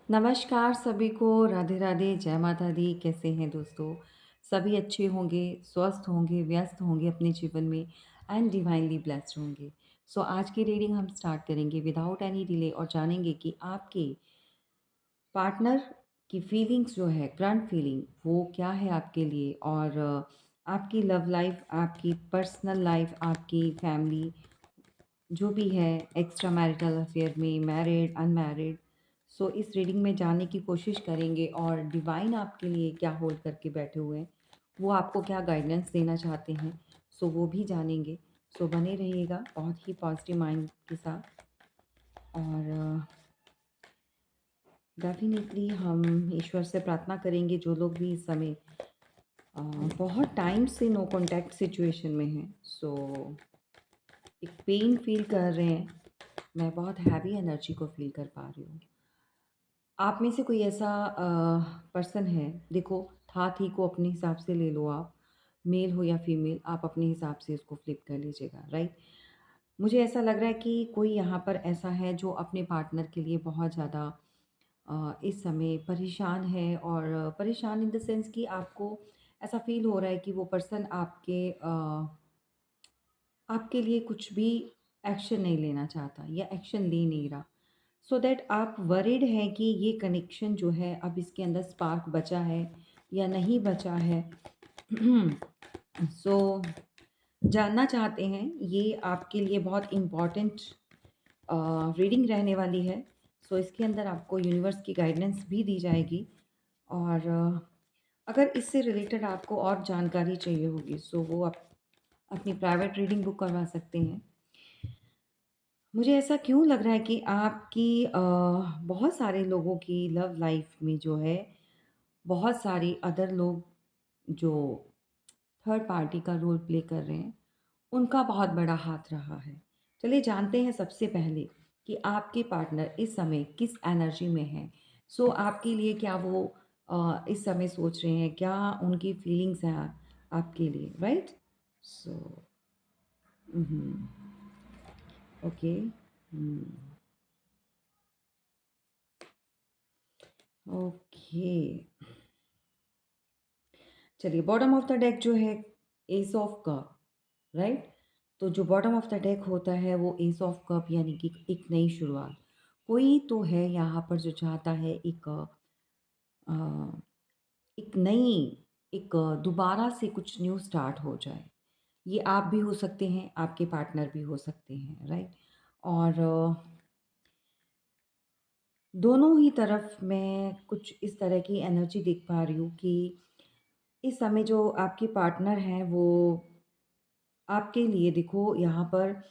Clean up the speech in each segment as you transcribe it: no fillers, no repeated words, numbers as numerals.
नमस्कार सभी को, राधे राधे, जय माता दी। कैसे हैं दोस्तों? सभी अच्छे होंगे, स्वस्थ होंगे, व्यस्त होंगे अपने जीवन में एंड डिवाइनली ब्लेस्ड होंगे। सो आज की रीडिंग हम स्टार्ट करेंगे विदाउट एनी डिले और जानेंगे कि आपके पार्टनर की फीलिंग्स जो है, करंट फीलिंग वो क्या है आपके लिए और आपकी लव लाइफ, आपकी पर्सनल लाइफ, आपकी फैमिली जो भी है, एक्स्ट्रा मैरिटल अफेयर में, मैरिड, अनमैरिड। सो इस रीडिंग में जानने की कोशिश करेंगे और डिवाइन आपके लिए क्या होल्ड करके बैठे हुए हैं, वो आपको क्या गाइडेंस देना चाहते हैं, सो वो भी जानेंगे। सो बने रहिएगा बहुत ही पॉजिटिव माइंड के साथ और डेफिनेटली हम ईश्वर से प्रार्थना करेंगे जो लोग भी इस समय अ, बहुत टाइम से नो कॉन्टैक्ट सिचुएशन में हैं। सो एक पेन फील कर रहे हैं। मैं बहुत हैवी एनर्जी को फील कर पा रही हूँ। आप में से कोई ऐसा पर्सन है, देखो था थी को अपने हिसाब से ले लो आप, मेल हो या फीमेल, आप अपने हिसाब से इसको फ्लिप कर लीजिएगा, राइट? मुझे ऐसा लग रहा है कि कोई यहाँ पर ऐसा है जो अपने पार्टनर के लिए बहुत ज़्यादा इस समय परेशान है और परेशान इन द सेंस कि आपको ऐसा फ़ील हो रहा है कि वो पर्सन आपके लिए कुछ भी एक्शन नहीं लेना चाहता या एक्शन ले नहीं रहा। सो दैट आप वरिड हैं कि ये कनेक्शन जो है अब इसके अंदर स्पार्क बचा है या नहीं बचा है। सो जानना चाहते हैं, ये आपके लिए बहुत इम्पॉर्टेंट रीडिंग रहने वाली है। सो इसके अंदर आपको यूनिवर्स की गाइडेंस भी दी जाएगी और अगर इससे रिलेटेड आपको और जानकारी चाहिए होगी सो वो आप अपनी प्राइवेट रीडिंग बुक करवा सकते हैं। मुझे ऐसा क्यों लग रहा है कि आपकी बहुत सारे लोगों की लव लाइफ में जो है, बहुत सारी अदर लोग जो थर्ड पार्टी का रोल प्ले कर रहे हैं, उनका बहुत बड़ा हाथ रहा है। चलिए जानते हैं सबसे पहले कि आपके पार्टनर इस समय किस एनर्जी में हैं। सो आपके लिए क्या वो इस समय सोच रहे हैं, क्या उनकी फीलिंग्स हैं आपके लिए, राइट? So okay. ओके, चलिए बॉटम ऑफ द डेक जो है, एस ऑफ कप, राइट? तो जो बॉटम ऑफ द डेक होता है वो एस ऑफ कप यानी कि एक नई शुरुआत। कोई तो है यहाँ पर जो चाहता है अ, एक नई, एक दोबारा से कुछ न्यू स्टार्ट हो जाए। ये आप भी हो सकते हैं, आपके पार्टनर भी हो सकते हैं, राइट? और दोनों ही तरफ मैं कुछ इस तरह की एनर्जी देख पा रही हूँ कि इस समय जो आपके पार्टनर हैं वो आपके लिए, देखो यहाँ पर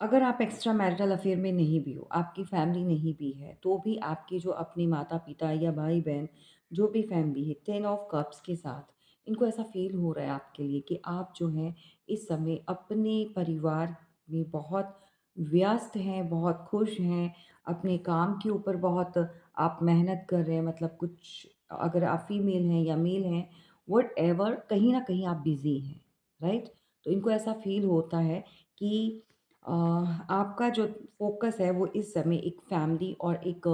अगर आप एक्स्ट्रा मैरिटल अफेयर में नहीं भी हो, आपकी फैमिली नहीं भी है, तो भी आपके जो अपने माता-पिता या भाई-बहन जो भी फैमिली है, 10 ऑफ कप्स के साथ, इनको ऐसा फ़ील हो रहा है आपके लिए कि आप जो हैं इस समय अपने परिवार में बहुत व्यस्त हैं, बहुत खुश हैं, अपने काम के ऊपर बहुत आप मेहनत कर रहे हैं, मतलब कुछ अगर आप फीमेल हैं या मेल हैं, व्हाटएवर, कहीं न कहीं आप बिज़ी हैं, राइट? तो इनको ऐसा फ़ील होता है कि आपका जो फ़ोकस है वो इस समय एक फैमिली और एक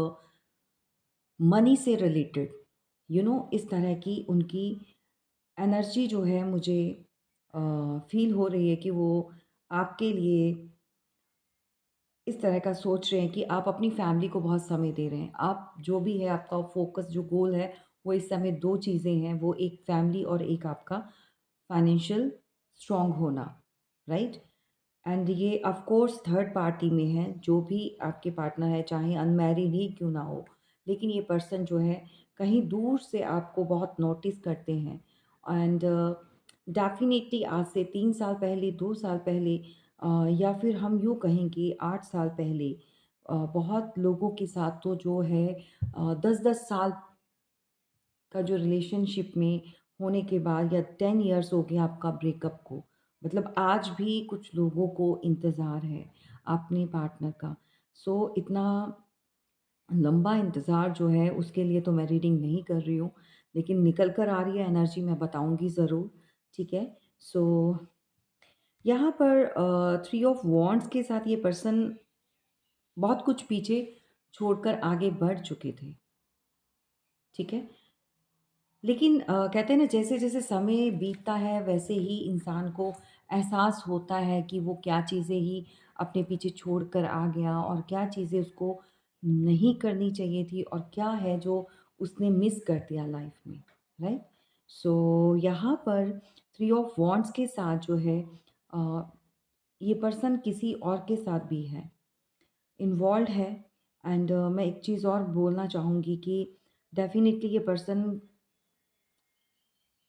मनी से रिलेटेड, इस तरह की उनकी एनर्जी जो है मुझे फ़ील हो रही है कि वो आपके लिए इस तरह का सोच रहे हैं कि आप अपनी फैमिली को बहुत समय दे रहे हैं। आप जो भी है आपका फ़ोकस जो गोल है वो इस समय 2 चीज़ें हैं, वो एक फैमिली और एक आपका फाइनेंशियल स्ट्रॉन्ग होना, राइट? एंड ये ऑफ कोर्स थर्ड पार्टी में है, जो भी आपके पार्टनर है, चाहे अनमैरिड ही क्यों ना हो, लेकिन ये पर्सन जो है कहीं दूर से आपको बहुत नोटिस करते हैं एंड डेफ़िनिटली आज से 3 साल पहले, 2 साल पहले या फिर हम यूँ कहें कि 8 साल पहले बहुत लोगों के साथ तो जो है 10-10 साल का जो रिलेशनशिप में होने के बाद या 10 इयर्स हो गया आपका ब्रेकअप को, मतलब आज भी कुछ लोगों को इंतज़ार है अपने पार्टनर का। सो इतना लंबा इंतज़ार जो है उसके लिए तो मैं रीडिंग नहीं कर रही हूँ, लेकिन निकल कर आ रही है एनर्जी, मैं बताऊँगी ज़रूर, ठीक है? सो यहाँ पर 3 ऑफ वॉन्ड्स के साथ ये पर्सन बहुत कुछ पीछे छोड़कर आगे बढ़ चुके थे, ठीक है? लेकिन कहते हैं ना जैसे-जैसे समय बीतता है वैसे ही इंसान को एहसास होता है कि वो क्या चीज़ें ही अपने पीछे छोड़ कर आ गया और क्या चीज़ें उसको नहीं करनी चाहिए थी और क्या है जो उसने मिस कर दिया लाइफ में, राइट? सो यहाँ पर थ्री ऑफ वांड्स के साथ जो है अ, ये पर्सन किसी और के साथ भी है, इन्वॉल्व्ड है एंड मैं एक चीज़ और बोलना चाहूँगी कि डेफ़िनिटली ये पर्सन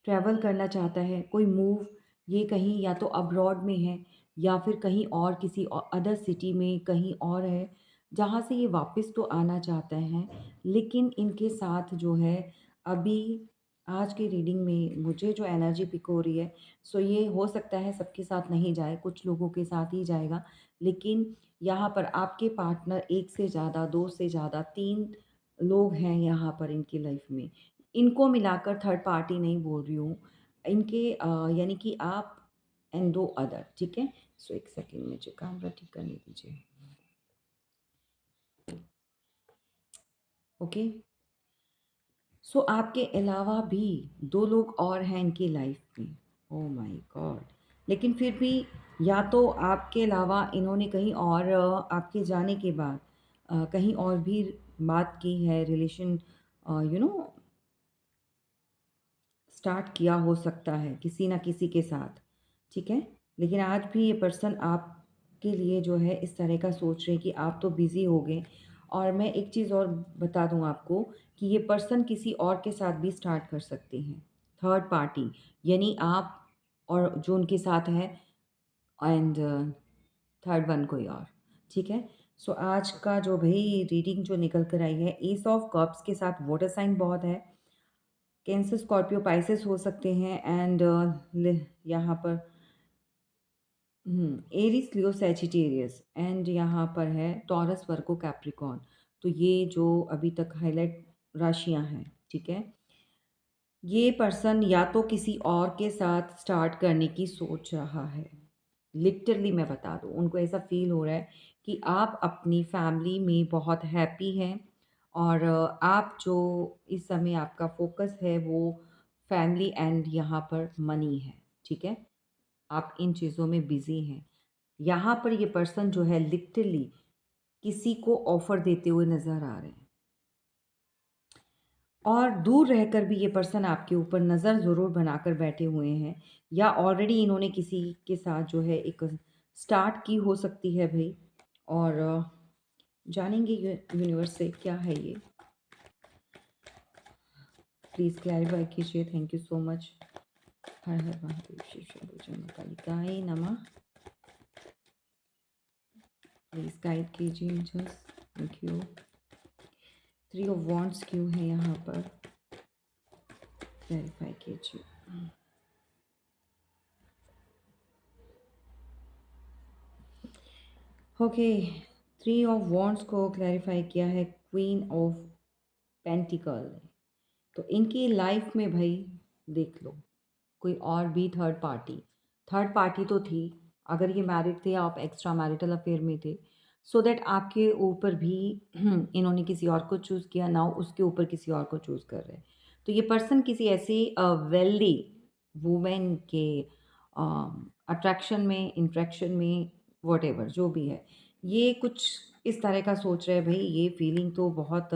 ट्रैवल करना चाहता है, कोई मूव ये कहीं या तो अब्रॉड में है या फिर कहीं और किसी अदर सिटी में कहीं और है, जहाँ से ये वापस तो आना चाहते हैं। लेकिन इनके साथ जो है अभी आज की रीडिंग में मुझे जो एनर्जी पिक हो रही है, सो ये हो सकता है सबके साथ नहीं जाए, कुछ लोगों के साथ ही जाएगा। लेकिन यहाँ पर आपके पार्टनर 1 से ज़्यादा, 2 से ज़्यादा, 3 लोग हैं यहाँ पर इनकी लाइफ में। इनको मिलाकर थर्ड पार्टी नहीं बोल रही हूँ। इनके यानी कि आप एंड 2 अदर, ठीक है? सो 1 सेकंड मुझे कैमरा ठीक करने दीजिए। ओके? सो आपके अलावा भी 2 लोग और हैं इनकी लाइफ में। ओह माय गॉड! लेकिन फिर भी या तो आपके अलावा इन्होंने कहीं और आपके जाने के बाद कहीं और भी बात की है, रिलेशन यू नो स्टार्ट किया हो सकता है किसी ना किसी के साथ, ठीक है? लेकिन आज भी ये पर्सन आपके लिए जो है इस तरह का सोच रहे हैं कि आप तो बिज़ी हो गए। और मैं एक चीज़ और बता दूँ आपको कि ये पर्सन किसी और के साथ भी स्टार्ट कर सकते हैं, थर्ड पार्टी, यानी आप और जो उनके साथ है एंड थर्ड वन कोई और, ठीक है? सो आज का जो भई रीडिंग जो निकल कर आई है, एस ऑफ कप्स के साथ वाटर साइन बहुत है। कैंसर, स्कॉर्पियो, पाइसेस हो सकते हैं एंड यहाँ पर एरीज, लियो, सैजिटेरियस एंड यहाँ पर है टॉरस, वर्गो, कैप्रिकॉर्न। तो ये जो अभी तक हाईलाइट राशियाँ हैं, ठीक है? ये पर्सन या तो किसी और के साथ स्टार्ट करने की सोच रहा है। लिटरली मैं बता दूँ, उनको ऐसा फ़ील हो रहा है कि आप अपनी फैमिली में बहुत हैप्पी हैं और आप जो इस समय आपका फ़ोकस है वो फैमिली एंड यहाँ पर मनी है, ठीक है? आप इन चीज़ों में बिज़ी हैं। यहाँ पर ये पर्सन जो है लिटरली किसी को ऑफ़र देते हुए नज़र आ रहे हैं। और दूर रहकर भी ये पर्सन आपके ऊपर नज़र ज़रूर बनाकर बैठे हुए हैं या ऑलरेडी इन्होंने किसी के साथ जो है एक स्टार्ट की हो सकती है भई। और जानेंगे यूनिवर्स से क्या है ये। प्लीज़ क्लैरिफाई कीजिए। Thank you so much. हर हर महादेव, शिव शंभू जय मां कालिकाए नमः। प्लीज़ गाइड कीजिए मुझे। Thank you. Three of wands क्यों है यहाँ पर, क्लैरिफाई कीजिए। ओके, थ्री ऑफ वॉन्ड्स को क्लैरिफाई किया है क्वीन ऑफ पेंटिकल ने। तो इनकी लाइफ में भाई देख लो, कोई और भी थर्ड पार्टी तो थी। अगर ये मैरिड थे, आप एक्स्ट्रा मैरिटल अफेयर में थे, सो दैट आपके ऊपर भी इन्होंने किसी और को चूज़ किया, नाउ उसके ऊपर किसी और को चूज़ कर रहे हैं। तो ये पर्सन किसी ऐसी वेल्दी वुमेन के अट्रैक्शन में, इंट्रैक्शन में, वॉटेवर जो भी है, ये कुछ इस तरह का सोच रहे हैं। भाई ये फीलिंग तो बहुत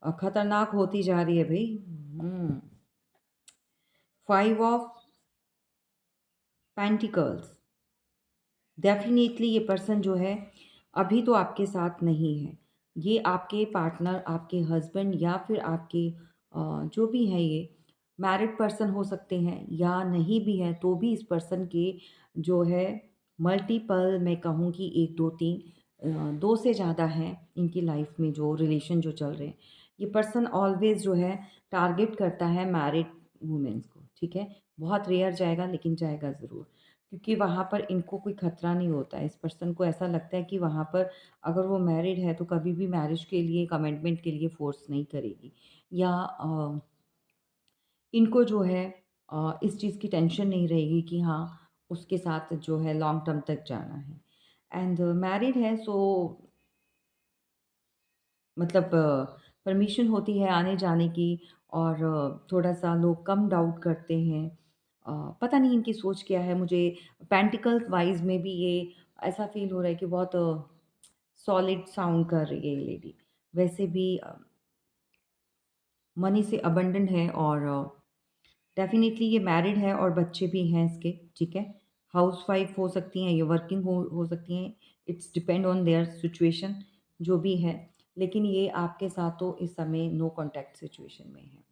खतरनाक होती जा रही है भाई। फाइव ऑफ पेंटिकल्स, डेफ़िनेटली ये पर्सन जो है अभी तो आपके साथ नहीं है। ये आपके पार्टनर, आपके हस्बैंड या फिर आपके जो भी हैं ये मैरिड पर्सन हो सकते हैं या नहीं भी हैं तो भी इस पर्सन के जो है मल्टीपल, मैं कहूँ कि 1, 2, 3 2 से ज़्यादा हैं इनकी लाइफ़ में जो रिलेशन जो चल रहे हैं। ये पर्सन ऑलवेज़ जो है टारगेट करता है मैरिड वुमेन्स को, ठीक है? बहुत रेयर जाएगा लेकिन जाएगा ज़रूर। क्योंकि वहाँ पर इनको कोई खतरा नहीं होता है। इस पर्सन को ऐसा लगता है कि वहाँ पर अगर वो मैरिड है तो कभी भी मैरिज के लिए, कमिटमेंट के लिए फ़ोर्स नहीं करेगी या इनको जो है इस चीज़ की टेंशन नहीं रहेगी कि हाँ, उसके साथ जो है लॉन्ग टर्म तक जाना है। एंड मैरिड है सो मतलब परमिशन होती है आने-जाने की और थोड़ा-सा लोग कम डाउट करते हैं। पता नहीं इनकी सोच क्या है, मुझे पेंटिकल्स वाइज़ में भी ये ऐसा फ़ील हो रहा है कि बहुत सॉलिड साउंड कर रही है ये लेडी। वैसे भी मनी से अबंडेंट है और डेफ़िनिटली ये मैरिड है और बच्चे भी हैं इसके, ठीक है? हाउसवाइफ़ हो सकती हैं, ये वर्किंग हो सकती हैं, it's depend on their situation जो भी है। लेकिन ये आपके साथ तो इस समय नो कॉन्टैक्ट सिचुएशन में है।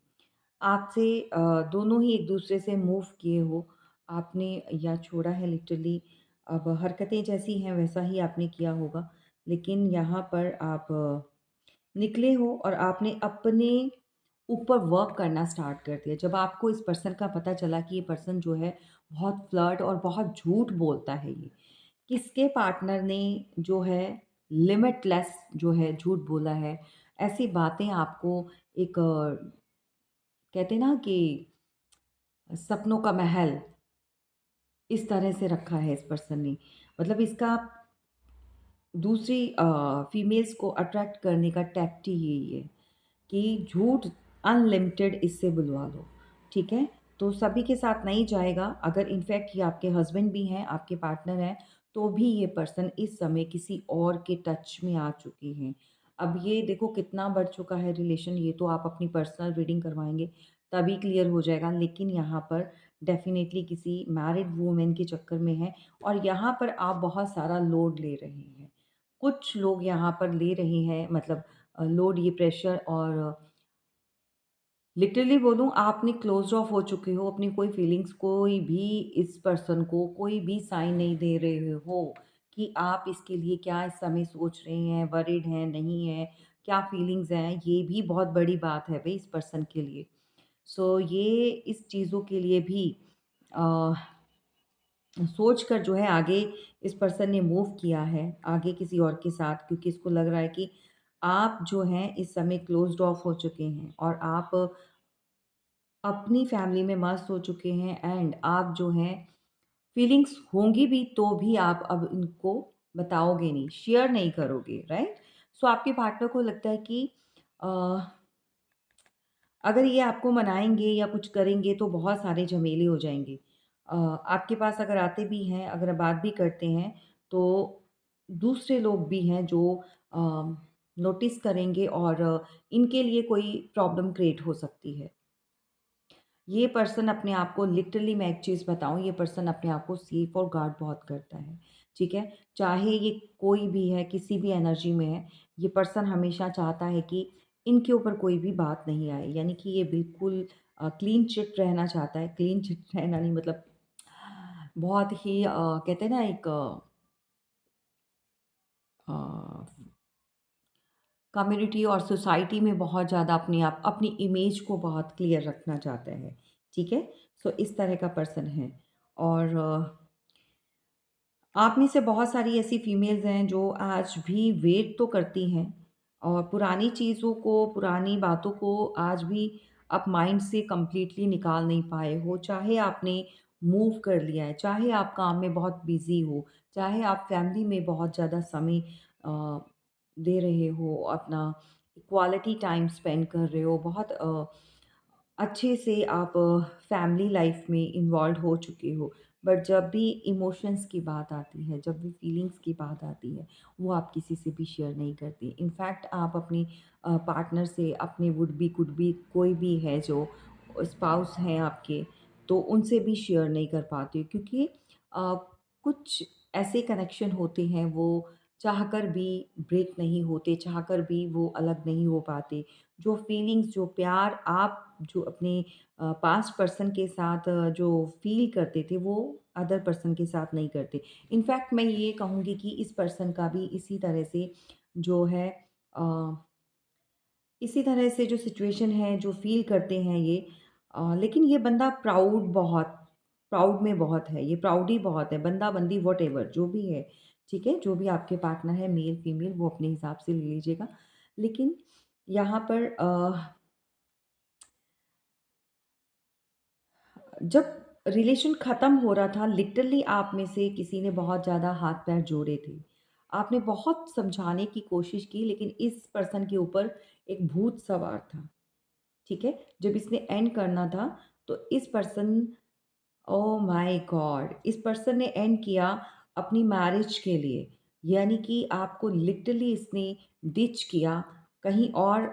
आपसे दोनों ही एक-दूसरे से मूव किए हो, आपने या छोड़ा है लिटरली। अब हरकतें जैसी हैं वैसा ही आपने किया होगा, लेकिन यहाँ पर आप निकले हो और आपने अपने ऊपर वर्क करना स्टार्ट कर दिया। जब आपको इस पर्सन का पता चला कि ये पर्सन जो है बहुत फ्लर्ट और बहुत झूठ बोलता है ये। किसके पार्टनर ने जो है लिमिटलेस जो है झूठ बोला है, ऐसी बातें आपको एक कहते हैं ना कि सपनों का महल इस तरह से रखा है इस पर्सन ने। मतलब इसका दूसरी फीमेल्स को अट्रैक्ट करने का टैक्ट ही यही है कि झूठ अनलिमिटेड इससे बुलवा लो, ठीक है? तो सभी के साथ नहीं जाएगा, अगर इनफैक्ट ये आपके हस्बैंड भी हैं, आपके पार्टनर हैं, तो भी ये पर्सन इस समय किसी और के टच में आ चुकी हैं। अब ये देखो कितना बढ़ चुका है रिलेशन, ये तो आप अपनी पर्सनल रीडिंग करवाएँगे, तभी क्लियर हो जाएगा। लेकिन यहाँ पर डेफ़िनिटली किसी मैरिड वूमेन के चक्कर में है और यहाँ पर आप बहुत सारा लोड ले रहे हैं। कुछ लोग यहाँ पर ले रहे हैं मतलब लोड ये प्रेशर और लिटरली बोलूँ आपने क्लोज़्ड ऑफ हो चुके हो अपनी कोई फीलिंग्स कोई भी इस पर्सन को कोई भी साइन नहीं दे रहे हो कि आप इसके लिए क्या इस समय सोच रहे हैं, वरिड हैं, नहीं हैं, क्या फीलिंग्स हैं, ये भी बहुत बड़ी बात है भई इस पर्सन के लिए। सो ये इस चीज़ों के लिए भी अ, सोच कर जो है आगे इस पर्सन ने मूव किया है, आगे किसी और के साथ क्योंकि इसको लग रहा है कि आप जो हैं इस समय क्लोज़्ड ऑफ हो चुके हैं और आप अपनी फैमिली में मस्त हो चुके हैं एंड आप जो हैं फीलिंग्स होंगी भी तो भी आप अब इनको बताओगे नहीं, शेयर नहीं करोगे, राइट? सो आपके पार्टनर को लगता है कि अ, अगर ये आपको मनाएँगे या कुछ करेंगे तो बहुत सारे झमेले हो जाएँगे। आपके पास अगर आते भी हैं, अगर बात भी करते हैं, तो दूसरे लोग भी हैं जो अ, नोटिस करेंगे और इनके लिए कोई प्रॉब्लम क्रिएट हो सकती है। ये पर्सन अपने आप को लिटरली मैं एक चीज़ बताऊँ, ये पर्सन अपने आप को सेफ और गार्ड बहुत करता है, ठीक है? चाहे ये कोई भी है, किसी भी एनर्जी में है, ये पर्सन हमेशा चाहता है कि इनके ऊपर कोई भी बात नहीं आए, यानी कि ये बिल्कुल क्लीन चिट रहना चाहता है। क्लीन चिट रहना नहीं मतलब बहुत ही कहते हैं ना एक अ, कम्युनिटी और सोसाइटी में बहुत ज़्यादा अपने आप अपनी इमेज को बहुत क्लियर रखना चाहता है, ठीक है? सो इस तरह का पर्सन है और आप में से बहुत सारी ऐसी फीमेल्स हैं जो आज भी वेट तो करती हैं और पुरानी चीज़ों को, पुरानी बातों को आज भी आप माइंड से कंप्लीटली निकाल नहीं पाए हो। चाहे आपने मूव कर लिया है, चाहे आप काम में बहुत बिज़ी हो, चाहे आप फैमिली में बहुत ज़्यादा समय दे रहे हो, अपना क्वालिटी टाइम स्पेंड कर रहे हो, बहुत अच्छे से आप फैमिली लाइफ में इन्वॉल्व हो चुके हो। बट जब भी इमोशंस की बात आती है, जब भी फीलिंग्स की बात आती है, वो आप किसी से भी शेयर नहीं करते। इनफैक्ट आप अपनी पार्टनर से, अपने वुड बी कुड बी कोई भी है जो स्पाउस हैं आपके, तो उनसे भी शेयर नहीं कर पाते हो क्योंकि अ, कुछ ऐसे कनेक्शन होते हैं वो चाहकर भी ब्रेक नहीं होते, चाहकर भी वो अलग नहीं हो पाते। जो फीलिंग्स, जो प्यार आप जो अपने पास्ट पर्सन के साथ जो फ़ील करते थे, वो अदर पर्सन के साथ नहीं करते। इनफैक्ट मैं ये कहूँगी कि इस पर्सन का भी इसी तरह से जो है अ, इसी तरह से जो सिचुएशन है, जो फ़ील करते हैं ये लेकिन ये बंदा प्राउड में बहुत है, ये प्राउड ही बहुत है, बंदा-बंदी व्हाटएवर जो भी है, ठीक है? जो भी आपके पार्टनर है मेल-फीमेल वो अपने हिसाब से ले लीजिएगा। लेकिन यहाँ पर जब रिलेशन ख़त्म हो रहा था लिटरली आप में से किसी ने बहुत ज़्यादा हाथ-पैर जोड़े थे। आपने बहुत समझाने की कोशिश की लेकिन इस पर्सन के ऊपर एक भूत सवार था, ठीक है? जब इसने एंड करना था तो इस पर्सन ओह माय गॉड! इस पर्सन ने एंड किया अपनी मैरिज के लिए, यानी कि आपको लिटरली इसने डिच किया कहीं और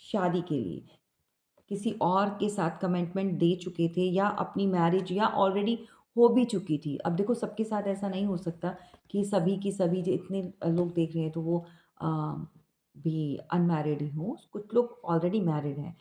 शादी के लिए। किसी और के साथ कमिटमेंट दे चुके थे या अपनी मैरिज या ऑलरेडी हो भी चुकी थी। अब देखो सबके साथ ऐसा नहीं हो सकता कि सभी की सभी जो इतने लोग देख रहे हैं तो वो अ, भी अनमैरिड ही हों। कुछ लोग ऑलरेडी मैरिड हैं।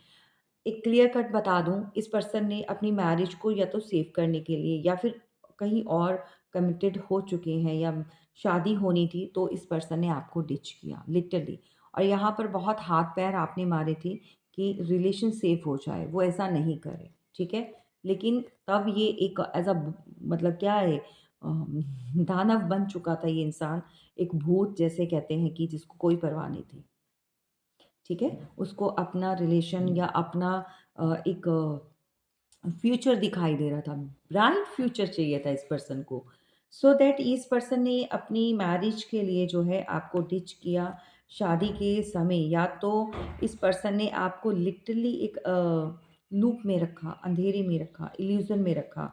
एक क्लियर कट बता दूँ, इस पर्सन ने अपनी मैरिज को या तो सेव करने के लिए या फिर कहीं और कमिटेड हो चुके हैं या शादी होनी थी, तो इस पर्सन ने आपको डिच किया, लिटरली। और यहाँ पर बहुत हाथ-पैर आपने मारे थे कि रिलेशन सेफ हो जाए, वो ऐसा नहीं करे, ठीक है? लेकिन तब ये एक एज़ अ ब मतलब क्या है दानव बन चुका था ये इंसान, एक भूत जैसे कहते हैं कि जिसको कोई परवाह नहीं थी। ठीक है? उसको अपना रिलेशन या अपना एक फ्यूचर दिखाई दे रहा था, ब्राइट फ्यूचर चाहिए था इस पर्सन को। सो दैट इस पर्सन ने अपनी मैरिज के लिए जो है आपको डिच किया, शादी के समय या तो इस पर्सन ने आपको लिटरली एक लूप में रखा, अंधेरे में रखा, इल्यूज़न में रखा।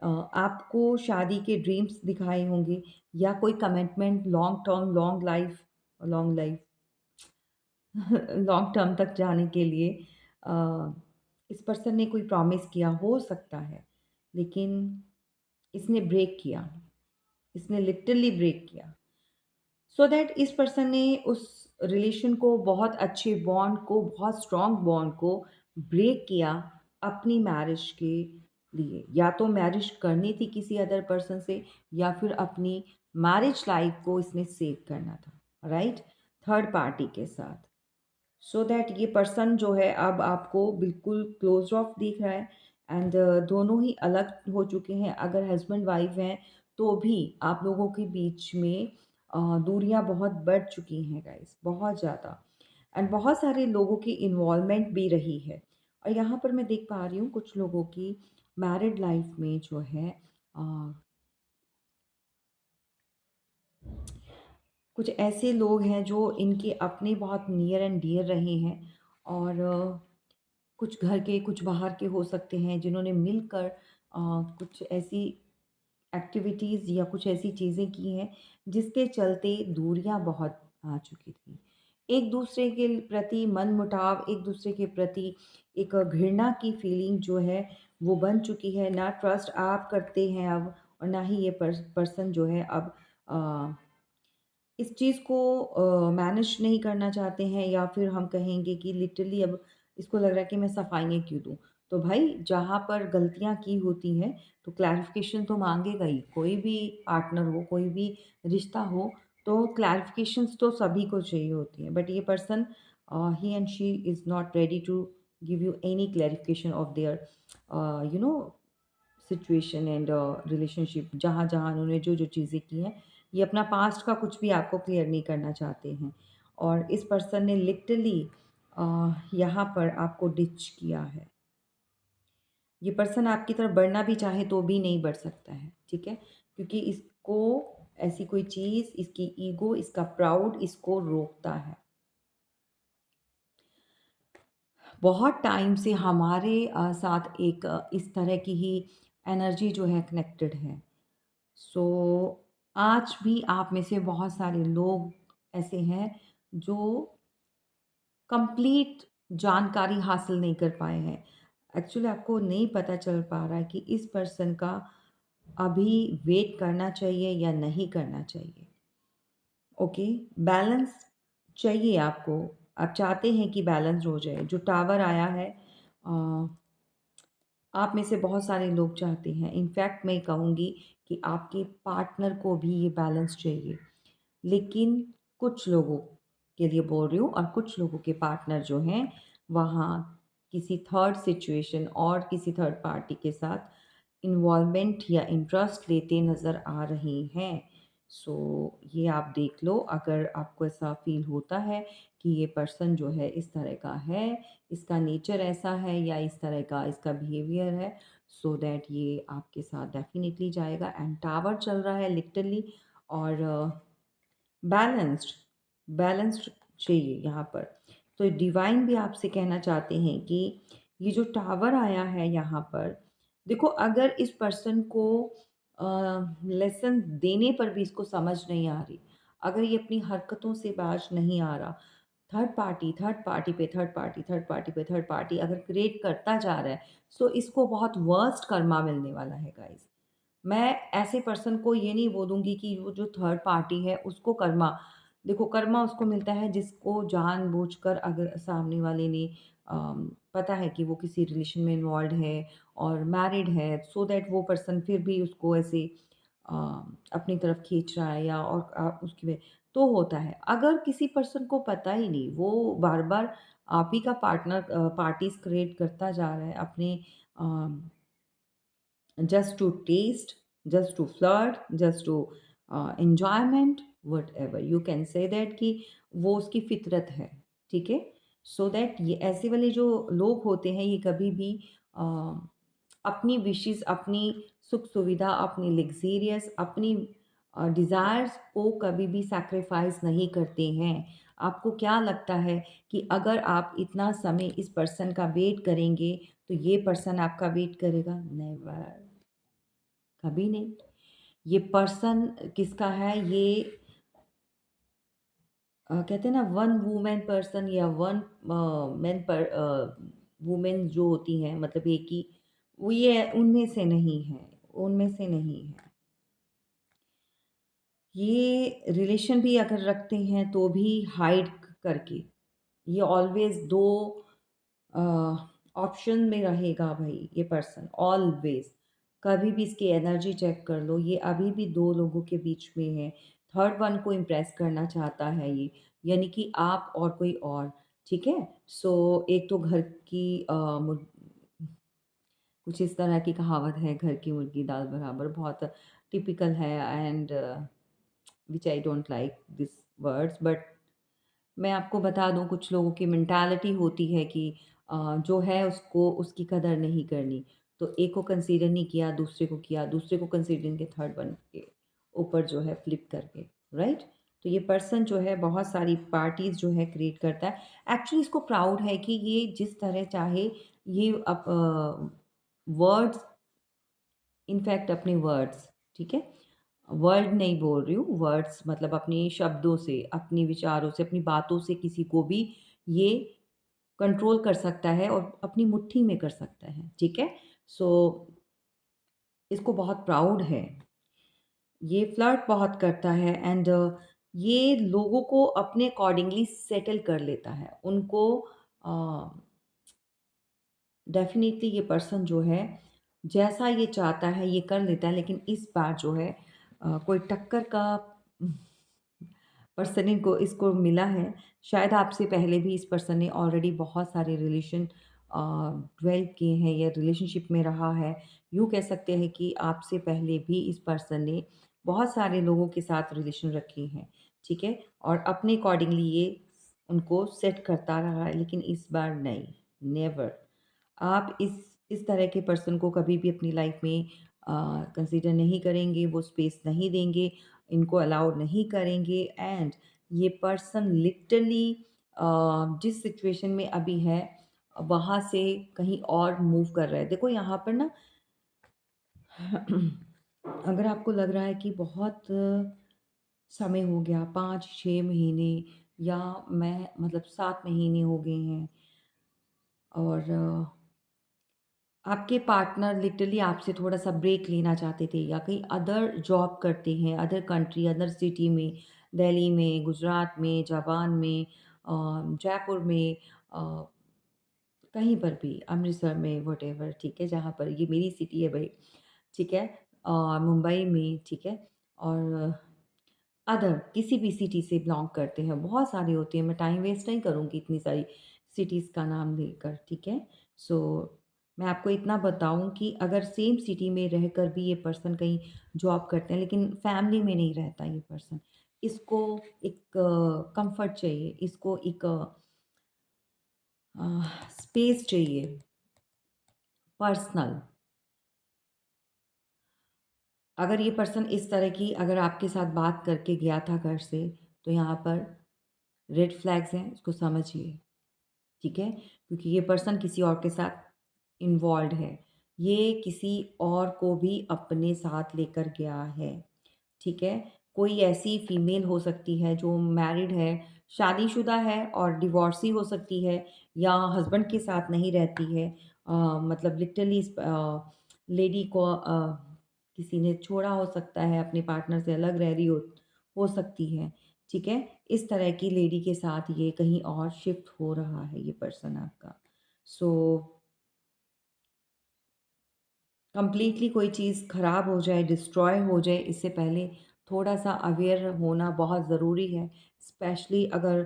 आपको शादी के ड्रीम्स दिखाए होंगे या कोई commitment long term, long life long term तक जाने के लिए अ, इस पर्सन ने कोई प्रॉमिस किया हो सकता है, लेकिन इसने ब्रेक किया। इसने लिटरली ब्रेक किया। सो दैट इस पर्सन ने उस रिलेशन को बहुत अच्छे बॉन्ड को, बहुत स्ट्रॉन्ग बॉन्ड को ब्रेक किया अपनी मैरिज के लिए। या तो मैरिज करनी थी किसी अदर पर्सन से या फिर अपनी मैरिज लाइफ को इसने सेव करना था, राइट? थर्ड पार्टी के साथ। सो दैट ये पर्सन जो है अब आपको बिल्कुल क्लोज़ ऑफ दिख रहा है एंड दोनों ही अलग हो चुके हैं। अगर हस्बैंड वाइफ हैं तो भी आप लोगों के बीच में दूरियां बहुत बढ़ चुकी हैं गाइस, बहुत ज़्यादा। एंड बहुत सारे लोगों की इन्वॉल्वमेंट भी रही है। और यहाँ पर मैं देख पा रही हूँ कुछ लोगों की मैरिड लाइफ में जो है अ, कुछ ऐसे लोग हैं जो इनके अपने बहुत नियर एंड डियर रहे हैं और कुछ घर के, कुछ बाहर के हो सकते हैं जिन्होंने मिलकर कुछ ऐसी एक्टिविटीज़ या कुछ ऐसी चीज़ें की हैं जिसके चलते दूरियां बहुत आ चुकी थी। एक दूसरे के प्रति मनमुटाव, एक दूसरे के प्रति एक घृणा की फीलिंग जो है वो बन चुकी है। ना ट्रस्ट आप करते हैं अब और ना ही ये पर्सन जो है अब इस चीज़ को मैनेज नहीं करना चाहते हैं या फिर हम कहेंगे कि लिटरली अब इसको लग रहा है कि मैं सफाइयाँ क्यों दूँ? तो भाई जहाँ पर गलतियाँ की होती हैं तो क्लैरिफ़िकेशन तो माँगेगा ही। कोई भी पार्टनर हो, कोई भी रिश्ता हो तो क्लैरिफ़िकेशंस तो सभी को चाहिए होती हैं। बट ये पर्सन ही and she is not ready to give you any clarification of there you know situation and relationship, जहाँ-जहाँ उन्होंने जो-जो चीज़ें की हैं, ये अपना पास्ट का कुछ भी आपको क्लियर नहीं करना चाहते हैं। और इस पर्सन ने लिटरली यहाँ पर आपको डिच किया है। ये पर्सन आपकी तरफ बढ़ना भी चाहे तो भी नहीं बढ़ सकता है, ठीक है? क्योंकि इसको ऐसी कोई चीज़, इसकी ईगो, इसका प्राउड इसको रोकता है। बहुत टाइम से हमारे साथ एक इस तरह की ही एनर्जी जो है कनेक्टेड है। सो आज भी आप में से बहुत सारे लोग ऐसे हैं जो कंप्लीट जानकारी हासिल नहीं कर पाए हैं। एक्चुअली आपको नहीं पता चल पा रहा है कि इस पर्सन का अभी वेट करना चाहिए या नहीं करना चाहिए। ओके, बैलेंस चाहिए आपको। आप चाहते हैं कि बैलेंस हो जाए। जो टावर आया है अ, आप में से बहुत सारे लोग चाहते हैं। इनफैक्ट मैं कहूँगी कि आपके पार्टनर को भी ये बैलेंस चाहिए। लेकिन कुछ लोगों के लिए बोल रही हूँ और कुछ लोगों के पार्टनर जो हैं, वहाँ किसी थर्ड सिचुएशन और किसी थर्ड पार्टी के साथ इन्वॉल्वमेंट या इंटरेस्ट लेते नज़र आ रहे हैं। सो ये आप देख लो, अगर आपको ऐसा फ़ील होता है कि ये पर्सन जो है इस तरह का है, इसका नेचर ऐसा है या इस तरह का इसका बिहेवियर है, सो दैट ये आपके साथ डेफ़िनिटली जाएगा एंड टावर चल रहा है लिटरली। और बैलेंस्ड बैलेंस्ड चाहिए यहाँ पर। तो डिवाइन भी आपसे कहना चाहते हैं कि ये जो टावर आया है यहाँ पर, देखो अगर इस पर्सन को लेसन देने पर भी इसको समझ नहीं आ रही, अगर ये अपनी हरकतों से बाज नहीं आ रहा, थर्ड पार्टी अगर क्रिएट करता जा रहा है, सो इसको बहुत वर्स्ट कर्मा मिलने वाला है गाइस। मैं ऐसे पर्सन को ये नहीं बोलूँगी कि वो जो थर्ड पार्टी है उसको कर्मा, देखो कर्मा उसको मिलता है जिसको जानबूझकर अगर सामने वाले ने पता है कि वो किसी रिलेशन में इन्वॉल्व्ड है और मैरिड है, सो दैट वो पर्सन फिर भी उसको ऐसे अ, अपनी तरफ खींच रहा है या और उसकी तो होता है। अगर किसी पर्सन को पता ही नहीं, वो बार-बार आप ही का पार्टनर पार्टीज़ क्रिएट करता जा रहा है अपने अ just to taste, just to flirt, just to enjoyment, whatever you can say that कि वो उसकी फितरत है, ठीक है? सो दैट ये ऐसे वाले जो लोग होते हैं ये कभी भी अ, अपनी विशेज़, अपनी सुख-सुविधा, अपनी लग्ज़रियस, अपनी डिज़ायर्स को कभी भी सैक्रिफ़ाइस नहीं करते हैं। आपको क्या लगता है कि अगर आप इतना समय इस पर्सन का वेट करेंगे, तो ये पर्सन आपका वेट करेगा? नेवर। कभी नहीं। ये पर्सन किसका है ये कहते हैं ना वन वूमेन पर्सन या वन मैन पर वुमेन जो होती हैं मतलब एक ही वो ये उनमें से नहीं है, उनमें से नहीं है। ये रिलेशन भी अगर रखते हैं तो भी हाइड करके, ये ऑलवेज़ 2 अ, ऑप्शन में रहेगा भाई ये पर्सन ऑलवेज़। कभी भी इसकी एनर्जी चेक कर लो, ये अभी भी 2 लोगों के बीच में है। थर्ड वन को इम्प्रेस करना चाहता है ये, यानी कि आप और कोई और, ठीक है? सो एक तो घर की कुछ इस तरह की कहावत है, घर की मुर्गी दाल बराबर, बहुत टिपिकल है and which I don't like this words but मैं आपको बता दूँ कुछ लोगों की मेंटालिटी होती है कि जो है उसको उसकी कदर नहीं करनी। तो एक को कंसीडर नहीं किया, दूसरे को किया, दूसरे को कंसीडर नहीं किया, थर्ड वन के ऊपर जो है फ्लिप करके, राइट? तो ये पर्सन जो है बहुत सारी पार्टीज़ जो है क्रिएट करता है। एक्चुअली इसको प्राउड है कि ये जिस तरह चाहे ये वर्ड्स इनफैक्ट अपने वर्ड्स, ठीक है? वर्ड नहीं बोल रही हूँ, वर्ड्स मतलब अपने शब्दों से, अपने विचारों से, अपनी बातों से किसी को भी ये कंट्रोल कर सकता है और अपनी मुट्ठी में कर सकता है, ठीक है? सो इसको बहुत प्राउड है। ये फ्लर्ट बहुत करता है एंड ये लोगों को अपने अकॉर्डिंगली सेटल कर लेता है। उनको अ डेफ़िनेटली ये पर्सन जो है, जैसा ये चाहता है ये कर लेता है, लेकिन इस बार जो है कोई टक्कर का पर्सन इनको इसको मिला है। शायद आपसे पहले भी इस पर्सन ने ऑलरेडी बहुत सारे रिलेशन ड्वेल किए हैं या रिलेशनशिप में रहा है। यूँ कह सकते हैं कि आपसे पहले भी इस पर्सन ने बहुत सारे लोगों के साथ रिलेशन रखे हैं, ठीक है? और अपने अकॉर्डिंगली ये उनको सेट करता रहा है, लेकिन इस बार नहीं, नेवर। आप इस तरह के पर्सन को कभी भी अपनी लाइफ में कंसीडर नहीं करेंगे, वो स्पेस नहीं देंगे, इनको अलाउ नहीं करेंगे एंड ये पर्सन लिटरली जिस सिचुएशन में अभी है, वहाँ से कहीं और मूव कर रहा है। देखो यहाँ पर ना अगर आपको लग रहा है कि बहुत समय हो गया 5-6 महीने या मैं मतलब 7 महीने हो गए हैं और आपके पार्टनर लिटरली आपसे थोड़ा-सा ब्रेक लेना चाहते थे या कहीं अदर जॉब करते हैं, अदर कंट्री, अदर सिटी में, दिल्ली में, गुजरात में, जापान में जयपुर में अ, कहीं पर भी, अमृतसर में, व्हाटएवर ठीक है, जहाँ पर ये मेरी सिटी है भई, ठीक है? मुंबई में, ठीक है? और अदर किसी भी सिटी से बिलॉन्ग करते हैं, बहुत सारे होते हैं, मैं टाइम वेस्ट नहीं करूँगी इतनी सारी सिटीज़ का नाम लेकर, ठीक है? सो मैं आपको इतना बताऊँ कि अगर सेम सिटी में रहकर भी ये पर्सन कहीं जॉब करते हैं, लेकिन फैमिली में नहीं रहता ये पर्सन। इसको एक कम्फ़र्ट चाहिए, इसको एक स्पेस चाहिए, पर्सनल। अगर ये पर्सन इस तरह की अगर आपके साथ बात करके गया था घर से, तो यहाँ पर रेड फ्लैग्स हैं, इसको समझिए, ठीक है? क्योंकि ये पर्सन किसी और के साथ इन्वॉल्व्ड है। ये किसी और को भी अपने साथ लेकर गया है। ठीक है? कोई ऐसी फीमेल हो सकती है जो मैरिड है, शादीशुदा है और डिवोर्सी हो सकती है या हस्बैंड के साथ नहीं रहती है। मतलब लिटरली इस लेडी को किसी ने छोड़ा हो सकता है, अपने पार्टनर से अलग रह रही हो सकती है। ठीक है? इस तरह की लेडी के साथ ये कहीं और शिफ्ट हो रहा है ये पर्सन आपका। सो कंप्लीटली कोई चीज़ ख़राब हो जाए, डिस्ट्रॉय हो जाए, इससे पहले थोड़ा-सा अवेयर होना बहुत ज़रूरी है। स्पेशली अगर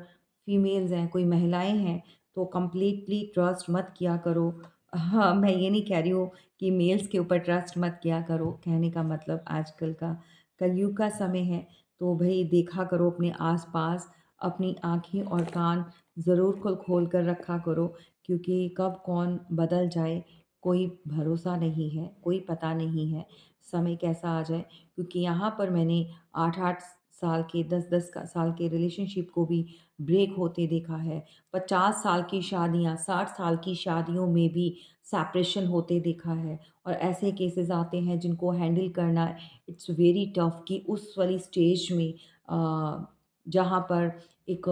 फीमेल्स हैं, कोई महिलाएँ हैं, तो कंप्लीटली ट्रस्ट मत किया करो। हाँ, मैं ये नहीं कह रही हूँ कि मेल्स के ऊपर ट्रस्ट मत किया करो। कहने का मतलब आजकल का कलयुग का समय है, तो भई देखा करो अपने आस-पास, अपनी आँखें और कान ज़रूर खोल कर रखा करो, क्योंकि कब कौन बदल जाए कोई भरोसा नहीं है, कोई पता नहीं है, समय कैसा आ जाए। क्योंकि यहाँ पर मैंने 8-8 साल के 10-10 का साल के रिलेशनशिप को भी ब्रेक होते देखा है। 50 साल की शादियाँ, 60 साल की शादियों में भी सेपरेशन होते देखा है और ऐसे केसेज़ आते हैं जिनको हैंडल करना इट्स वेरी टफ़ कि उस वाली स्टेज में जहाँ पर एक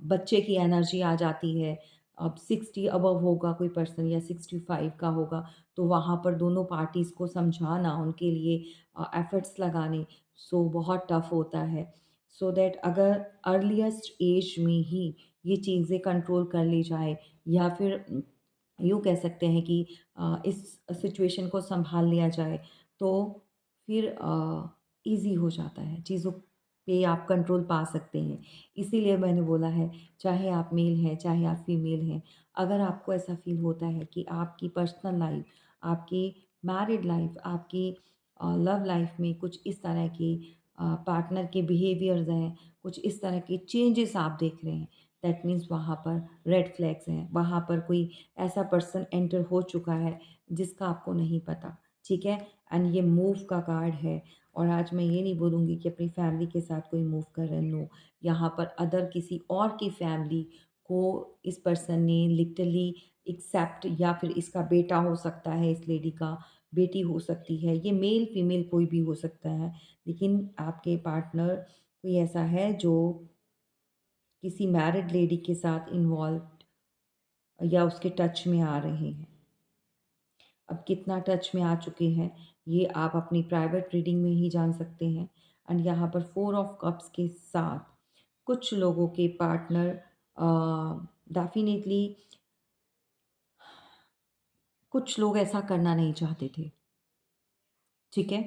बच्चे की एनर्जी आ जाती है। अब 60 अबव होगा कोई पर्सन या 65 का होगा, तो वहाँ पर दोनों पार्टीज़ को समझाना, उनके लिए एफ़र्ट्स लगाने, सो बहुत टफ़ होता है। सो दैट अगर अर्लीस्ट एज में ही ये चीज़ें कंट्रोल कर ली जाए या फिर यूँ कह सकते हैं कि इस सिचुएशन को सँभाल लिया जाए, तो फिर ईज़ी हो जाता है, चीज़ों पे आप कंट्रोल पा सकते हैं। इसीलिए मैंने बोला है, चाहे आप मेल हैं, चाहे आप फीमेल हैं, अगर आपको ऐसा फ़ील होता है कि आपकी पर्सनल लाइफ़, आपकी मैरिड लाइफ़, आपकी लव लाइफ़ में कुछ इस तरह के पार्टनर के बिहेवियर्स हैं, कुछ इस तरह के चेंजेस आप देख रहे हैं, दैट मीन्स वहाँ पर रेड फ्लैग्स हैं, वहाँ पर कोई ऐसा पर्सन एंटर हो चुका है जिसका आपको नहीं पता, ठीक है? एंड ये मूव का कार्ड है और आज मैं ये नहीं बोलूँगी कि अपनी फैमिली के साथ कोई मूव कर रहे हैं, नो। यहाँ पर अदर किसी और की फैमिली को इस पर्सन ने लिटरली एक्सेप्ट या फिर इसका बेटा हो सकता है, इस लेडी का बेटी हो सकती है, ये मेल फीमेल कोई भी हो सकता है, लेकिन आपके पार्टनर कोई ऐसा है जो किसी मैरिड लेडी के साथ इन्वॉल्व या उसके टच में आ रहे हैं। अब कितना टच में आ चुके हैं, ये आप अपनी प्राइवेट रीडिंग में ही जान सकते हैं। एंड यहाँ पर 4 ऑफ कप्स के साथ कुछ लोगों के पार्टनर डेफ़िनेटली कुछ लोग ऐसा करना नहीं चाहते थे, ठीक है?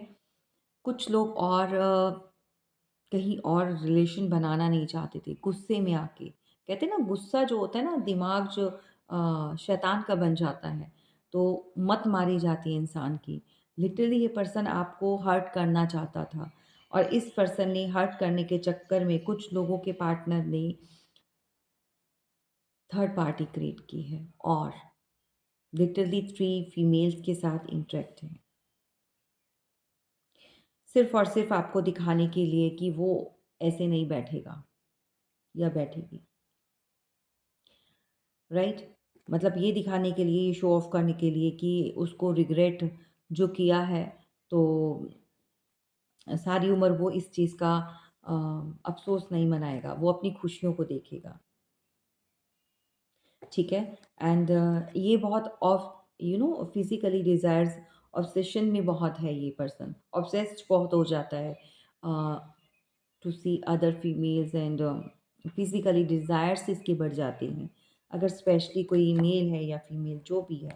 कुछ लोग और कहीं और रिलेशन बनाना नहीं चाहते थे, गुस्से में आके। कहते हैं ना गुस्सा जो होता है ना दिमाग जो शैतान का बन जाता है, तो मत मारी जाती है इंसान की। लिटरली ये पर्सन आपको हर्ट करना चाहता था और इस पर्सन ने हर्ट करने के चक्कर में कुछ लोगों के पार्टनर ने थर्ड पार्टी क्रिएट की है और लिटरली 3 फीमेल्स के साथ इंटरैक्ट हैं। सिर्फ़ और सिर्फ़ आपको दिखाने के लिए कि वो ऐसे नहीं बैठेगा या बैठेगी। राइट? मतलब ये दिखाने के लिए, ये शो ऑफ करने के लिए कि उसको रिग्रेट जो किया है, तो सारी उम्र वो इस चीज़ का अफ़सोस नहीं मनाएगा, वो अपनी खुशियों को देखेगा, ठीक है? एंड ये बहुत फिज़िकली डिज़ायर्स ऑब्सेशन में बहुत है ये पर्सन, ऑब्सेस्ड बहुत हो जाता है to see other females and physically desires इसके बढ़ जाते हैं। अगर स्पेशली कोई मेल है या फीमेल जो भी है,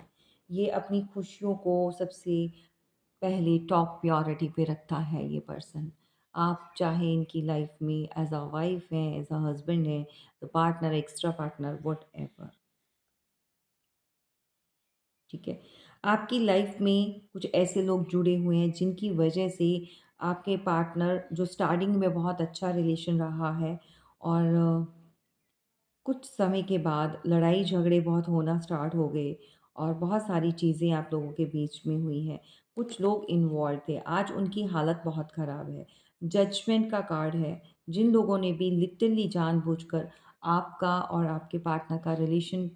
ये अपनी खुशियों को सबसे पहले टॉप प्रायोरिटी पे रखता है ये पर्सन। आप चाहे इनकी लाइफ में एज़ अ वाइफ़ हैं, एज़ अ हस्बैंड हैं, तो पार्टनर, एक्स्ट्रा पार्टनर व्हाटएवर, ठीक है? आपकी लाइफ में कुछ ऐसे लोग जुड़े हुए हैं जिनकी वजह से आपके पार्टनर जो स्टार्टिंग में बहुत अच्छा रिलेशन रहा है और कुछ समय के बाद लड़ाई झगड़े बहुत होना स्टार्ट हो गए और बहुत सारी चीज़ें आप लोगों के बीच में हुई हैं। कुछ लोग इन्वॉल्व थे, आज उनकी हालत बहुत ख़राब है। जजमेंट का कार्ड है, जिन लोगों ने भी लिटरली जानबूझकर आपका और आपके पार्टनर का रिलेशन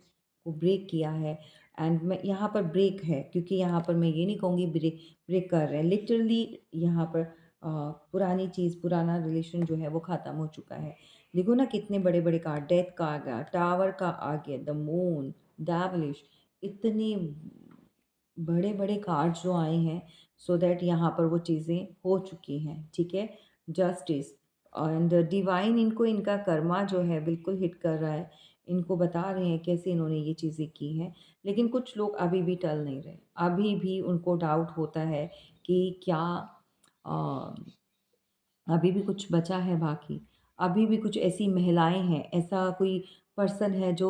को ब्रेक किया है। एंड मैं यहाँ पर ब्रेक है, क्योंकि यहाँ पर मैं ये नहीं कहूँगी ब्रेक ब्रेक कर रहे हैं, लिटरली यहाँ पर पुरानी चीज़, पुराना रिलेशन जो है वो ख़त्म हो चुका है। देखो ना कितने बड़े बड़े कार्ड, डेथ का आ गया, टावर का आ गया, द मून, डेविलिश, इतने बड़े बड़े कार्ड्स जो आए हैं, सो दैट यहाँ पर वो चीज़ें हो चुकी हैं, ठीक है। जस्टिस एंड डिवाइन इनको, इनका कर्मा जो है बिल्कुल हिट कर रहा है। इनको बता रहे हैं कैसे इन्होंने ये चीज़ें की हैं, लेकिन कुछ लोग अभी भी टल नहीं रहे। अभी भी उनको डाउट होता है कि क्या अ, अभी भी कुछ बचा है बाकी। अभी भी कुछ ऐसी महिलाएँ हैं, ऐसा कोई पर्सन है जो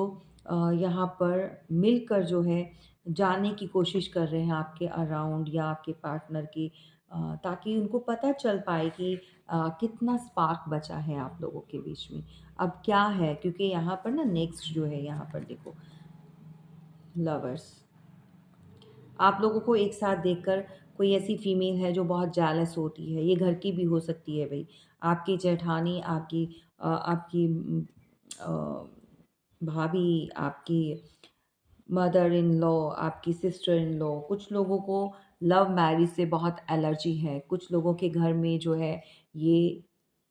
यहाँ पर मिलकर जो है जाने की कोशिश कर रहे हैं आपके अराउंड या आपके पार्टनर की, ताकि उनको पता चल पाए कि कितना स्पार्क बचा है आप लोगों के बीच में। अब क्या है, क्योंकि यहाँ पर ना नेक्स्ट जो है, यहाँ पर देखो लवर्स। आप लोगों को एक साथ देखकर कोई ऐसी फीमेल है जो बहुत जेलस होती है, ये घर की भी हो सकती है भई। आपकी जेठानी, आपकी भाभी, आपकी मदर इन लॉ, आपकी सिस्टर इन लॉ, कुछ लोगों को लव मैरिज से बहुत एलर्जी है। कुछ लोगों के घर में जो है ये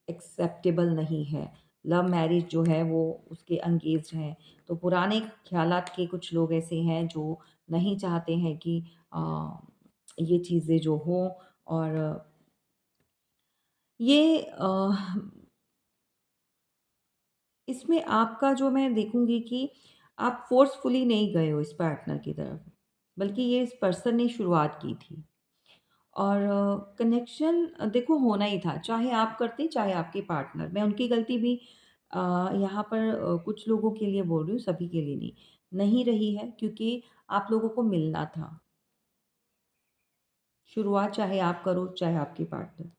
एक्सेप्टेबल नहीं है। लव मैरिज जो है वो उसके अंगेज्ड हैं। तो पुराने ख़्यालात के कुछ लोग ऐसे हैं जो नहीं चाहते हैं कि अ, ये चीज़ें जो हों, और ये इसमें आपका जो मैं देखूँगी कि आप फ़ोर्सफुली नहीं गए हो इस पार्टनर की तरफ, बल्कि ये इस पर्सन ने शुरुआत की थी। और कनेक्शन देखो होना ही था, चाहे आप करते, चाहे आपके पार्टनर। मैं उनकी गलती भी अ, यहाँ पर कुछ लोगों के लिए बोल रही हूँ, सभी के लिए नहीं, नहीं रही है, क्योंकि आप लोगों को मिलना था। शुरुआत चाहे आप करो, चाहे आपके पार्टनर।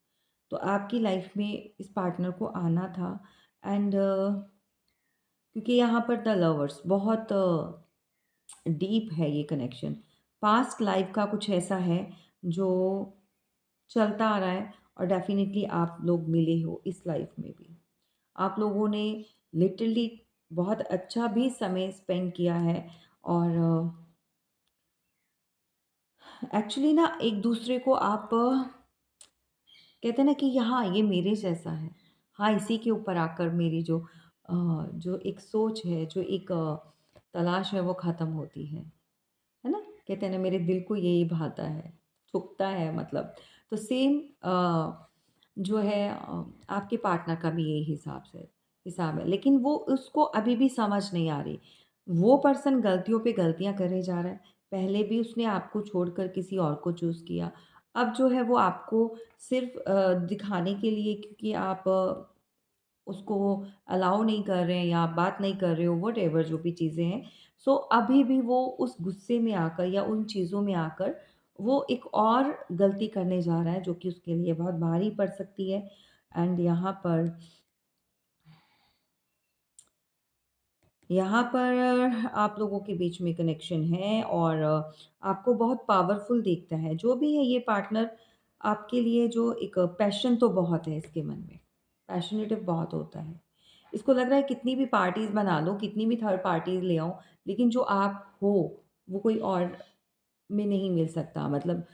तो आपकी लाइफ में इस पार्टनर को आना था। एंड क्योंकि यहाँ पर द लवर्स बहुत डीप है ये कनेक्शन। पास्ट लाइफ का कुछ ऐसा है जो चलता आ रहा है, और डेफ़िनिटली आप लोग मिले हो इस लाइफ में भी। आप लोगों ने लिटरली बहुत अच्छा भी समय स्पेंड किया है, और एक्चुअली ना एक-दूसरे को आप कहते हैं ना कि हाँ, ये मेरे जैसा है। हाँ, इसी के ऊपर आकर मेरी जो एक सोच है, जो एक तलाश है वो ख़त्म होती है ना? कहते हैं ना मेरे दिल को यही भाता है, थुकता है मतलब। तो सेम जो है आपके पार्टनर का भी यही हिसाब है। लेकिन वो उसको अभी भी समझ नहीं आ रही। वो पर्सन गलतियों पे गलतियाँ करे जा रहा है। पहले भी उसने आपको छोड़कर किसी और को चूज़ किया। अब जो है वो आपको सिर्फ़ दिखाने के लिए, क्योंकि आप उसको अलाउ नहीं कर रहे हैं या आप बात नहीं कर रहे हो, व्हाटएवर जो भी चीज़ें हैं। सो अभी भी वो उस गुस्से में आकर या उन चीज़ों में आकर वो एक और गलती करने जा रहा है, जो कि उसके लिए बहुत भारी पड़ सकती है। एंड यहाँ पर आप लोगों के बीच में कनेक्शन है, और आपको बहुत पावरफुल देखता है। जो भी है ये पार्टनर आपके लिए, जो एक पैशन तो बहुत है इसके मन में, पैशनेटिव बहुत होता है। इसको लग रहा है कितनी भी पार्टीज़ बना लो, कितनी भी थर्ड पार्टीज़ ले आओ, लेकिन जो आप हो वो कोई और में नहीं मिल सकता। मतलब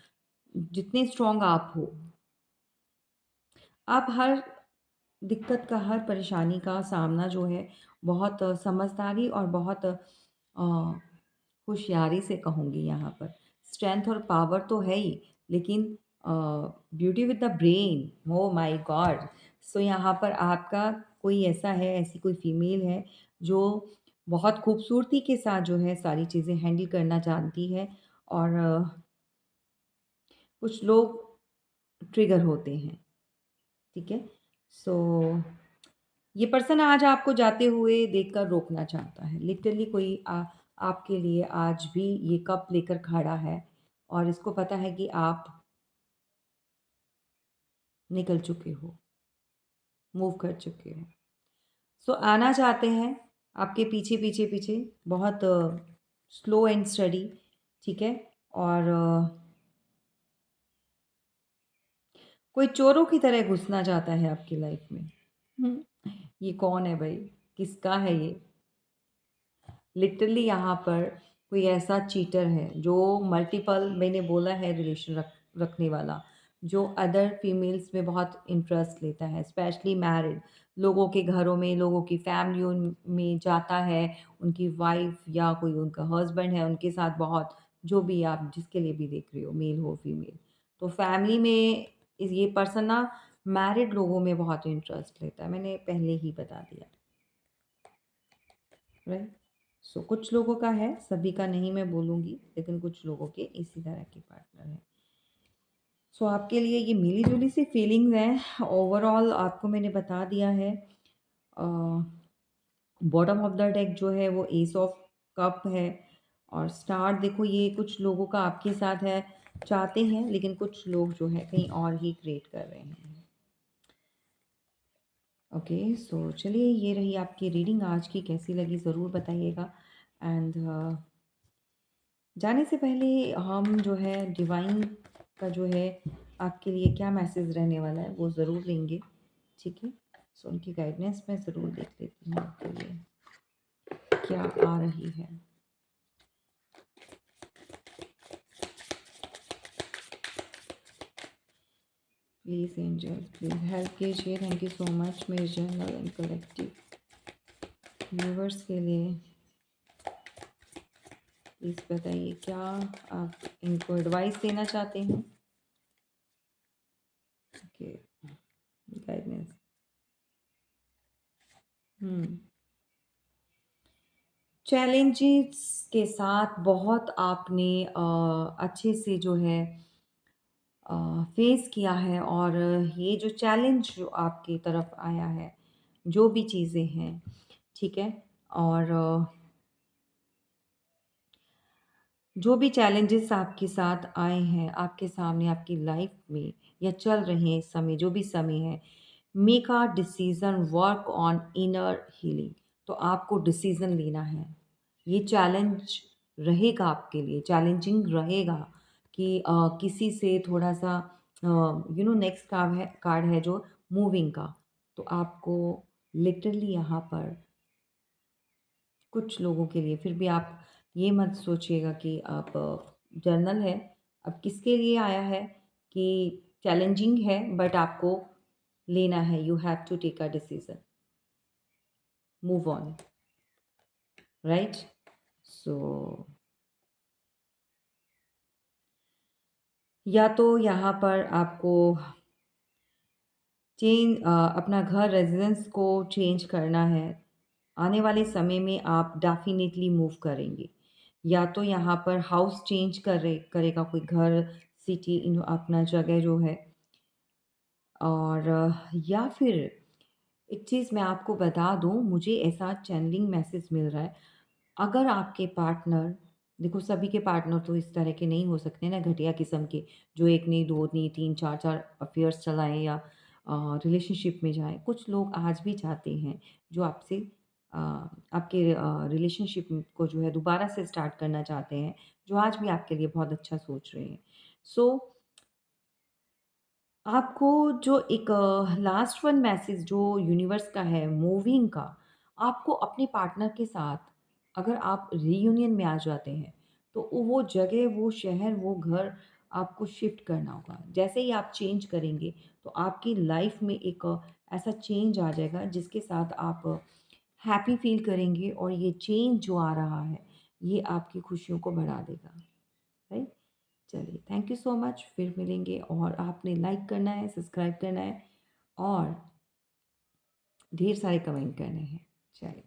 जितने स्ट्रॉन्ग आप हो, आप हर दिक्कत का, हर परेशानी का सामना जो है बहुत समझदारी और बहुत होशियारी से कहूँगी यहाँ पर। स्ट्रेंथ और पावर तो है ही, लेकिन beauty with the brain, oh my god! So यहाँ पर आपका कोई ऐसा है, ऐसी कोई फीमेल है जो बहुत खूबसूरती के साथ जो है सारी चीज़ें हैंडल करना जानती है, और कुछ लोग ट्रिगर होते हैं, ठीक है? सो ये पर्सन आज आपको जाते हुए देखकर रोकना चाहता है। लिटरली कोई आपके लिए आज भी ये कप लेकर खड़ा है, और इसको पता है कि आप निकल चुके हो, मूव कर चुके हो। सो आना चाहते हैं आपके पीछे, पीछे, पीछे, बहुत स्लो एंड स्टडी, ठीक है? और कोई चोरों की तरह घुसना चाहता है आपकी लाइफ में। हुँ, ये कौन है भई? किसका है ये? लिटरली यहाँ पर कोई ऐसा चीटर है जो मल्टीपल मैंने बोला है रिलेशन रखने वाला, जो अदर फीमेल्स में बहुत इंटरेस्ट लेता है, स्पेशली मैरिड लोगों के घरों में, लोगों की फैमिलियों में जाता है, उनकी वाइफ या कोई उनका हस्बैंड है, उनके साथ बहुत जो भी आप जिसके लिए भी देख रहे हो, मेल हो, फीमेल। तो फैमिली में ये पर्सन ना मैरिड लोगों में बहुत इंटरेस्ट लेता है, मैंने पहले ही बता दिया। राइट। सो कुछ लोगों का है, सभी का नहीं मैं बोलूँगी, लेकिन कुछ लोगों के इसी तरह के पार्टनर हैं। सो आपके लिए ये मिली-जुली सी फीलिंग्स हैं। ओवरऑल आपको मैंने बता दिया है। अ, बॉटम ऑफ द डेक जो है वो एस ऑफ कप है और स्टार देखो ये कुछ लोगों का आपके साथ है, चाहते हैं लेकिन कुछ लोग जो है कहीं और ही क्रिएट कर रहे हैं। ओके, सो चलिए ये रही आपकी रीडिंग आज की, कैसी लगी ज़रूर बताइएगा। एंड जाने से पहले हम जो है डिवाइन का जो है आपके लिए क्या मैसेज रहने वाला है वो ज़रूर लेंगे, ठीक है? सो उनकी गाइडेंस मैं ज़रूर देख लेती हूँ आपके लिए, क्या आ रही है। प्लीज़ एंजल्स प्लीज़ हेल्प कीजिए। थैंक यू सो मच मेरे जनरल एंड कलेक्टिव व्यूवर्स के लिए। प्लीज़ बताइए क्या आप इनको एडवाइस देना चाहते हैं? Okay, guidance. हुँ। चैलेंजेस के साथ बहुत आपने अच्छे से जो है फेस किया है और ये जो चैलेंज जो आपकी तरफ आया है, जो भी चीज़ें हैं, ठीक है? और जो भी चैलेंजेस आपके साथ आए हैं, आपके सामने आपकी लाइफ में या चल रहे हैं इस समय, जो भी समय है, make a decision, work on inner healing. तो आपको डिसीज़न लेना है। ये चैलेंज रहेगा आपके लिए, चैलेंजिंग रहेगा कि किसी से थोड़ा-सा नेक्स्ट कार्ड है जो मूविंग का। तो आपको लिटरली यहाँ पर कुछ लोगों के लिए फिर भी आप ये मत सोचिएगा कि आप जर्नल है, अब किसके लिए आया है कि चैलेंजिंग है बट आपको लेना है, you have to take a decision, move on, right? So या तो यहाँ पर आपको अपना घर रेज़िडेंस को चेंज करना है। आने वाले समय में आप डेफ़िनिटली मूव करेंगे। या तो यहाँ पर हाउस चेंज करेगा कोई घर, सिटी इन अपना जगह जो है और या फिर एक चीज़ मैं आपको बता दूँ, मुझे ऐसा चैनलिंग मैसेज मिल रहा है, अगर आपके पार्टनर देखो सभी के पार्टनर तो इस तरह के नहीं हो सकते ना घटिया किस्म के, जो 1 नहीं, 2 नहीं, 3, 4-4 अफ़ेयर्स चलाएँ या रिलेशनशिप में जाएँ। कुछ लोग आज भी चाहते हैं जो आपसे अ, आपके रिलेशनशिप को जो है दोबारा से स्टार्ट करना चाहते हैं, जो आज भी आपके लिए बहुत अच्छा सोच रहे हैं। सो आपको जो एक लास्ट वन मैसेज जो यूनिवर्स का है मूविंग का, आपको अपने पार्टनर के साथ अगर आप रियूनियन में आ जाते हैं, तो वो जगह, वो शहर, वो घर आपको शिफ्ट करना होगा। जैसे ही आप चेंज करेंगे, तो आपकी लाइफ में एक ऐसा चेंज आ जाएगा जिसके साथ आप हैप्पी फ़ील करेंगे और ये चेंज जो आ रहा है, ये आपकी खुशियों को बढ़ा देगा, राइट? चलिए थैंक यू सो मच, फिर मिलेंगे और आपने लाइक करना है, सब्सक्राइब करना है और ढेर सारे कमेंट करने हैं। चलिए।